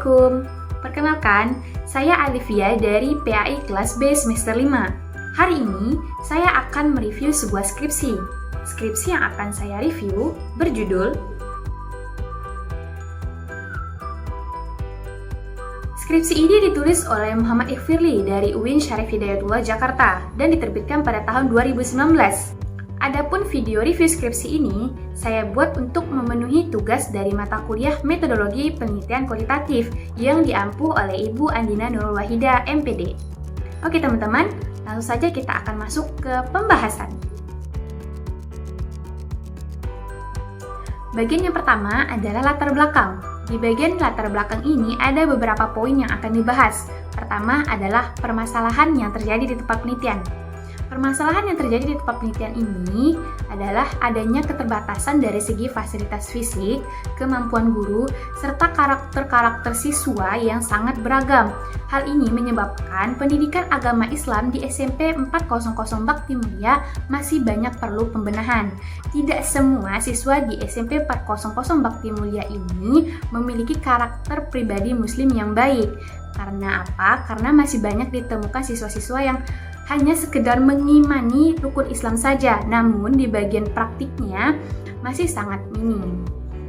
Assalamualaikum. Perkenalkan, saya Alivia dari PAI kelas B semester 5. Hari ini, saya akan mereview sebuah skripsi. Skripsi yang akan saya review berjudul Skripsi ini ditulis oleh Muhammad Ikhfirli dari UIN Syarif Hidayatullah Jakarta dan diterbitkan pada tahun 2019. Adapun video review skripsi ini saya buat untuk memenuhi tugas dari mata kuliah Metodologi Penelitian Kualitatif yang diampu oleh Ibu Andina Nurul Wahida, MPD. Oke teman-teman, langsung saja kita akan masuk ke pembahasan. Bagian yang pertama adalah latar belakang. Di bagian latar belakang ini ada beberapa poin yang akan dibahas. Pertama adalah permasalahan yang terjadi di tempat penelitian. Permasalahan yang terjadi di tempat penelitian ini adalah adanya keterbatasan dari segi fasilitas fisik, kemampuan guru, serta karakter-karakter siswa yang sangat beragam. Hal ini menyebabkan pendidikan agama Islam di SMP 400 Bakti Mulia masih banyak perlu pembenahan. Tidak semua siswa di SMP 400 Bakti Mulia ini memiliki karakter pribadi muslim yang baik. Karena apa? Karena masih banyak ditemukan siswa-siswa yang hanya sekedar mengimani rukun Islam saja, namun di bagian praktiknya masih sangat minim.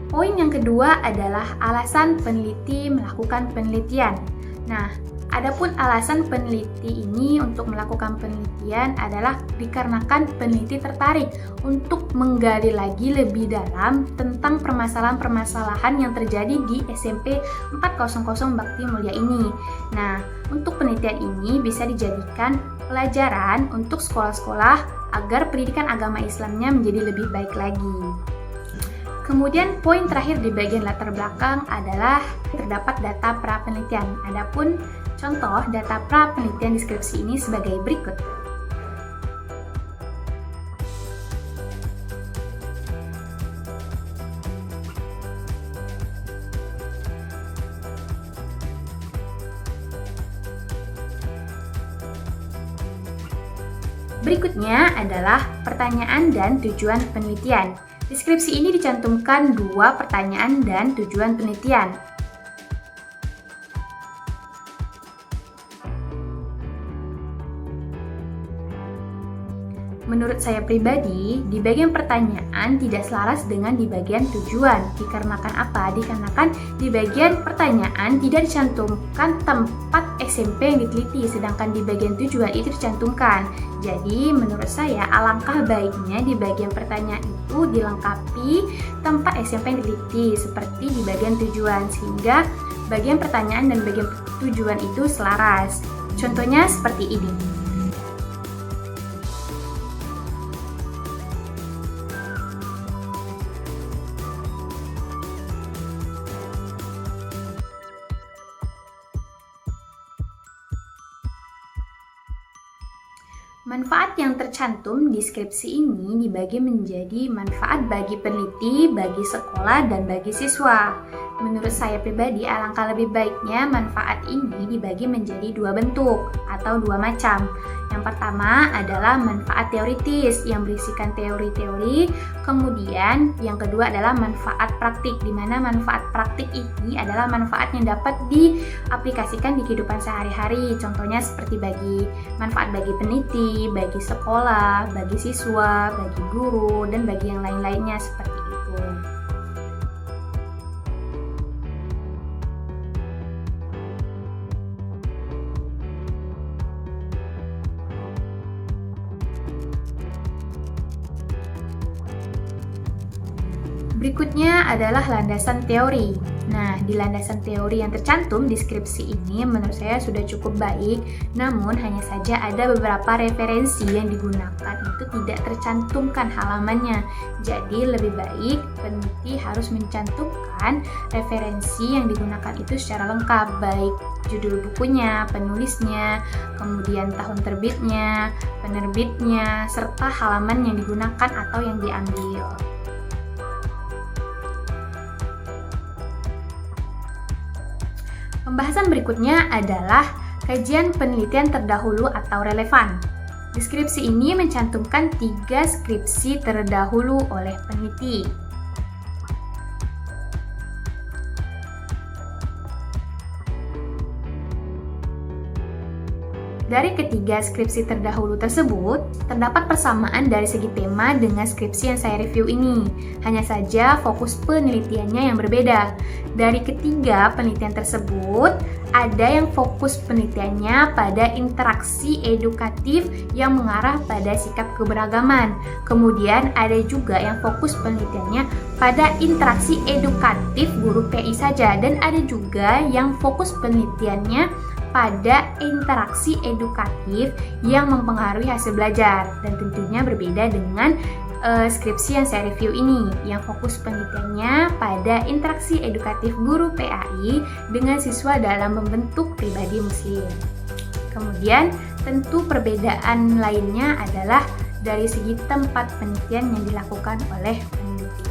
Poin yang kedua adalah alasan peneliti melakukan penelitian. Nah, adapun alasan peneliti ini untuk melakukan penelitian adalah dikarenakan peneliti tertarik untuk menggali lagi lebih dalam tentang permasalahan-permasalahan yang terjadi di SMP 400 Bakti Mulia ini. Nah, untuk penelitian ini bisa dijadikan pelajaran untuk sekolah-sekolah agar pendidikan agama Islamnya menjadi lebih baik lagi. Kemudian poin terakhir di bagian latar belakang adalah terdapat data pra penelitian. Adapun contoh data pra penelitian deskripsi ini sebagai berikut. Berikutnya adalah pertanyaan dan tujuan penelitian. Deskripsi ini dicantumkan 2 pertanyaan dan tujuan penelitian. Menurut saya pribadi, di bagian pertanyaan tidak selaras dengan di bagian tujuan. Dikarenakan apa? Dikarenakan di bagian pertanyaan tidak dicantumkan tempat SMP yang diteliti, sedangkan di bagian tujuan itu dicantumkan. Jadi, menurut saya alangkah baiknya di bagian pertanyaan itu dilengkapi tempat SMP yang diteliti seperti di bagian tujuan, sehingga bagian pertanyaan dan bagian tujuan itu selaras. Contohnya seperti ini. Manfaat yang tercantum di skripsi ini dibagi menjadi manfaat bagi peneliti, bagi sekolah, dan bagi siswa. Menurut saya pribadi, alangkah lebih baiknya manfaat ini dibagi menjadi 2 bentuk atau 2 macam. Yang pertama adalah manfaat teoritis yang berisikan teori-teori, kemudian yang kedua adalah manfaat praktik, di mana manfaat praktik ini adalah manfaat yang dapat diaplikasikan di kehidupan sehari-hari. Contohnya seperti manfaat bagi peneliti, bagi sekolah, bagi siswa, bagi guru, dan bagi yang lain-lainnya seperti itu. Berikutnya adalah landasan teori. Nah, di landasan teori yang tercantum di skripsi ini menurut saya sudah cukup baik, namun hanya saja ada beberapa referensi yang digunakan itu tidak tercantumkan halamannya. Jadi lebih baik peneliti harus mencantumkan referensi yang digunakan itu secara lengkap, baik judul bukunya, penulisnya, kemudian tahun terbitnya, penerbitnya, serta halaman yang digunakan atau yang diambil. Pembahasan berikutnya adalah kajian penelitian terdahulu atau relevan. Deskripsi ini mencantumkan 3 skripsi terdahulu oleh peneliti. Dari ketiga skripsi terdahulu tersebut, terdapat persamaan dari segi tema dengan skripsi yang saya review ini. Hanya saja fokus penelitiannya yang berbeda. Dari ketiga penelitian tersebut, ada yang fokus penelitiannya pada interaksi edukatif yang mengarah pada sikap keberagaman. Kemudian ada juga yang fokus penelitiannya pada interaksi edukatif guru PI saja, dan ada juga yang fokus penelitiannya pada interaksi edukatif yang mempengaruhi hasil belajar, dan tentunya berbeda dengan skripsi yang saya review ini yang fokus penelitiannya pada interaksi edukatif guru PAI dengan siswa dalam membentuk pribadi muslim. Kemudian tentu perbedaan lainnya adalah dari segi tempat penelitian yang dilakukan oleh peneliti.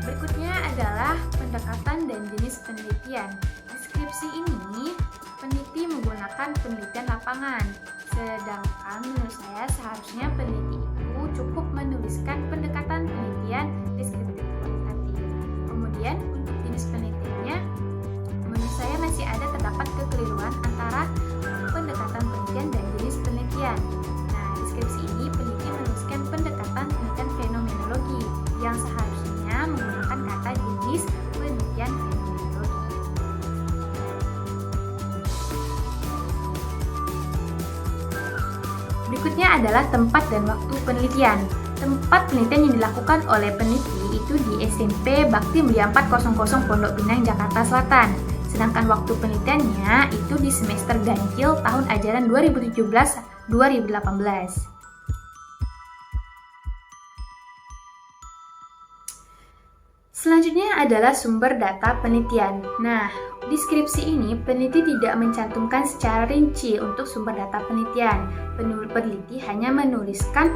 Berikutnya adalah pendekatan dan jenis penelitian. Di skripsi ini, peneliti menggunakan penelitian lapangan, sedangkan menurut saya seharusnya peneliti itu cukup menuliskan pendekatan penelitian deskriptif kualitatif. Kemudian untuk jenis penelitiannya, menurut saya masih ada terdapat kekeliruan antara pendekatan penelitian dan jenis penelitian. Nah, di skripsi ini peneliti menuliskan pendekatan penelitian fenomenologi yang seharusnya menggunakan kata jenis penelitian fenomenologi. Berikutnya adalah tempat dan waktu penelitian. Tempat penelitian yang dilakukan oleh peneliti itu di SMP Bakti Mulia 400 Pondok Pinang, Jakarta Selatan. Sedangkan waktu penelitiannya itu di semester ganjil tahun ajaran 2017-2018. Selanjutnya adalah sumber data penelitian. Nah, di skripsi ini peneliti tidak mencantumkan secara rinci untuk sumber data penelitian. Peneliti hanya menuliskan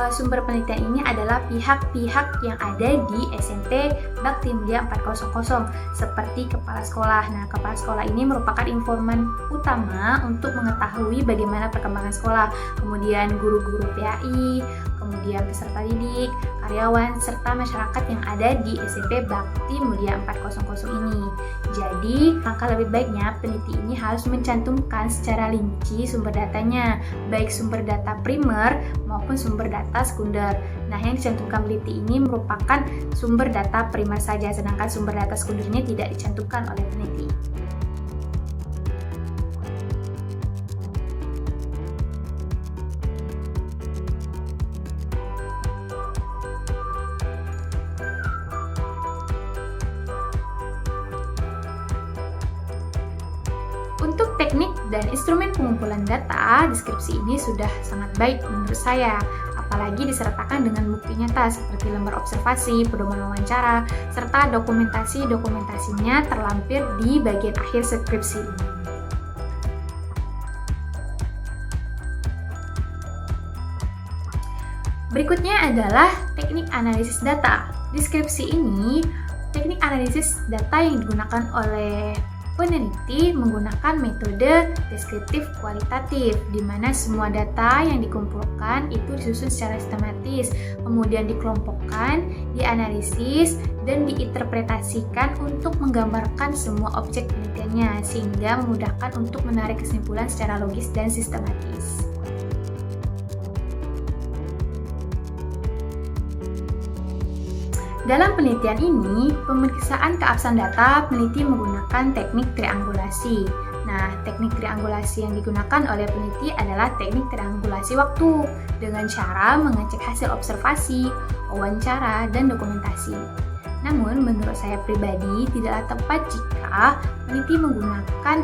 sumber penelitian ini adalah pihak-pihak yang ada di SMP Bakti Mulia 400 seperti kepala sekolah. Nah, kepala sekolah ini merupakan informan utama untuk mengetahui bagaimana perkembangan sekolah. Kemudian guru-guru PAI, kemudian peserta didik, karyawan, serta masyarakat yang ada di SMP Bakti Mulia 400 ini. Jadi, langkah lebih baiknya peneliti ini harus mencantumkan secara rinci sumber datanya, baik sumber data primer maupun sumber data sekunder. Nah, yang dicantumkan peneliti ini merupakan sumber data primer saja, sedangkan sumber data sekundernya tidak dicantumkan oleh peneliti. Untuk teknik dan instrumen pengumpulan data, deskripsi ini sudah sangat baik menurut saya, apalagi disertakan dengan bukti nyata seperti lembar observasi, pedoman wawancara, serta dokumentasinya terlampir di bagian akhir skripsi ini. Berikutnya adalah teknik analisis data. Di skripsi ini, teknik analisis data yang digunakan oleh peneliti menggunakan metode deskriptif kualitatif, di mana semua data yang dikumpulkan itu disusun secara sistematis, kemudian dikelompokkan, dianalisis, dan diinterpretasikan untuk menggambarkan semua objek penelitiannya, sehingga memudahkan untuk menarik kesimpulan secara logis dan sistematis. Dalam penelitian ini, pemeriksaan keabsahan data peneliti menggunakan teknik triangulasi. Nah, teknik triangulasi yang digunakan oleh peneliti adalah teknik triangulasi waktu dengan cara mengecek hasil observasi, wawancara, dan dokumentasi. Namun, menurut saya pribadi, tidaklah tepat jika peneliti menggunakan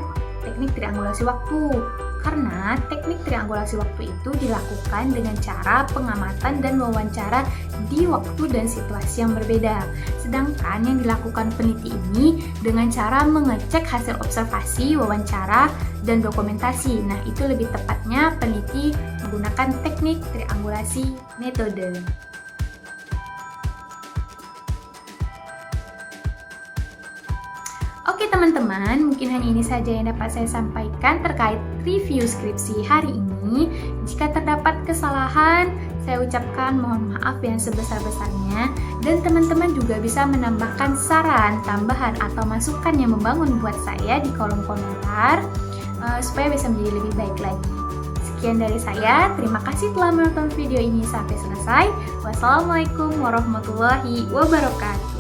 teknik triangulasi waktu, karena teknik triangulasi waktu itu dilakukan dengan cara pengamatan dan wawancara di waktu dan situasi yang berbeda. Sedangkan yang dilakukan peneliti ini dengan cara mengecek hasil observasi, wawancara, dan dokumentasi. Nah, itu lebih tepatnya peneliti menggunakan teknik triangulasi metode. Oke teman-teman, mungkin hanya ini saja yang dapat saya sampaikan terkait review skripsi hari ini. Jika terdapat kesalahan, saya ucapkan mohon maaf yang sebesar-besarnya. Dan teman-teman juga bisa menambahkan saran, tambahan, atau masukan yang membangun buat saya di kolom komentar supaya bisa menjadi lebih baik lagi. Sekian dari saya, terima kasih telah menonton video ini sampai selesai. Wassalamualaikum warahmatullahi wabarakatuh.